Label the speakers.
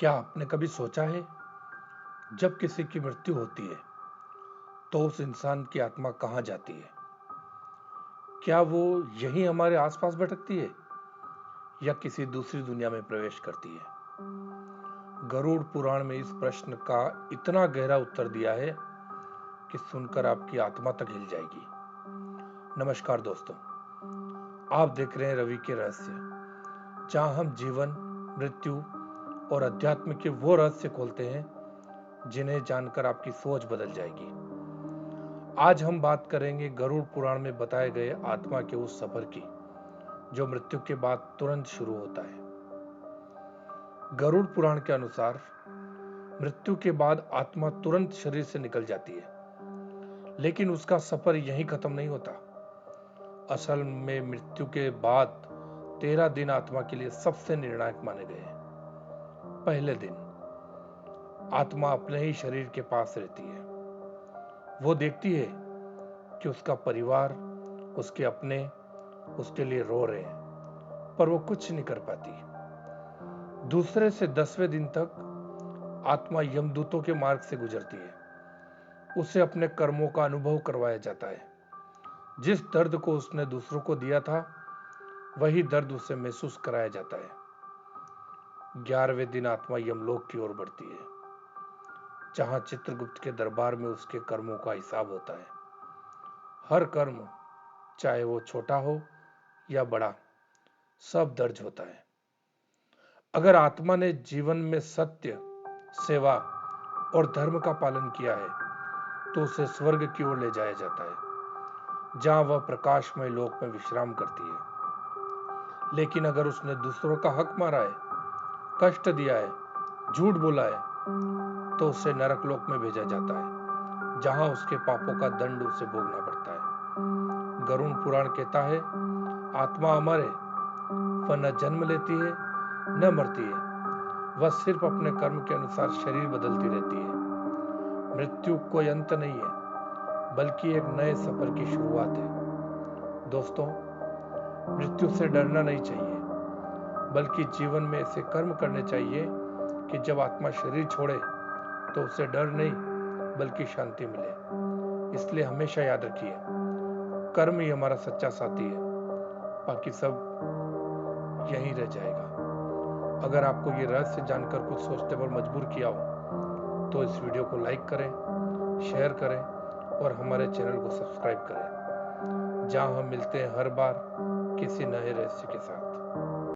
Speaker 1: क्या आपने कभी सोचा है, जब किसी की मृत्यु होती है तो उस इंसान की आत्मा कहाँ जाती है? क्या वो यहीं हमारे आसपास भटकती है या किसी दूसरी दुनिया में प्रवेश करती है? गरुड़ पुराण में इस प्रश्न का इतना गहरा उत्तर दिया है कि सुनकर आपकी आत्मा तक हिल जाएगी। नमस्कार दोस्तों, आप देख रहे हैं रवि के रहस्य, जहां हम जीवन, मृत्यु और अध्यात्म के वो रहस्य खोलते हैं जिन्हें जानकर आपकी सोच बदल जाएगी। आज हम बात करेंगे गरुड़ पुराण में बताए गए आत्मा के उस सफर की जो मृत्यु के बाद तुरंत शुरू होता है। गरुड़ पुराण के अनुसार मृत्यु के बाद आत्मा तुरंत शरीर से निकल जाती है, लेकिन उसका सफर यहीं खत्म नहीं होता। असल में मृत्यु के बाद 13 दिन आत्मा के लिए सबसे निर्णायक माने गए हैं। पहले दिन आत्मा अपने ही शरीर के पास रहती है। वो देखती है कि उसका परिवार, उसके अपने उसके लिए रो रहे हैं, पर वो कुछ नहीं कर पाती। दूसरे से 10वें दिन तक आत्मा यमदूतों के मार्ग से गुजरती है। उसे अपने कर्मों का अनुभव करवाया जाता है। जिस दर्द को उसने दूसरों को दिया था, वही दर्द उसे महसूस कराया जाता है। 11वें दिन आत्मा यमलोक की ओर बढ़ती है, जहां चित्रगुप्त के दरबार में उसके कर्मों का हिसाब होता है। हर कर्म, चाहे वो छोटा हो या बड़ा, सब दर्ज होता है। अगर आत्मा ने जीवन में सत्य, सेवा और धर्म का पालन किया है तो उसे स्वर्ग की ओर ले जाया जाता है, जहां वह प्रकाशमय लोक में विश्राम करती है। लेकिन अगर उसने दूसरों का हक मारा है, कष्ट दिया है, झूठ बोला है, तो उसे नरक लोक में भेजा जाता है, जहां उसके पापों का दंड उसे भोगना पड़ता है। गरुड़ पुराण कहता है, आत्मा अमर है, वह न जन्म लेती है न मरती है। वह सिर्फ अपने कर्म के अनुसार शरीर बदलती रहती है। मृत्यु कोई अंत नहीं है, बल्कि एक नए सफर की शुरुआत है। दोस्तों, मृत्यु से डरना नहीं चाहिए, बल्कि जीवन में ऐसे कर्म करने चाहिए कि जब आत्मा शरीर छोड़े तो उसे डर नहीं, बल्कि शांति मिले। इसलिए हमेशा याद रखिए, कर्म ही हमारा सच्चा साथी है, बाकी सब यहीं रह जाएगा। अगर आपको ये रहस्य जानकर कुछ सोचने पर मजबूर किया हो तो इस वीडियो को लाइक करें, शेयर करें और हमारे चैनल को सब्सक्राइब करें, जहां हम मिलते हैं हर बार किसी नए रहस्य के साथ।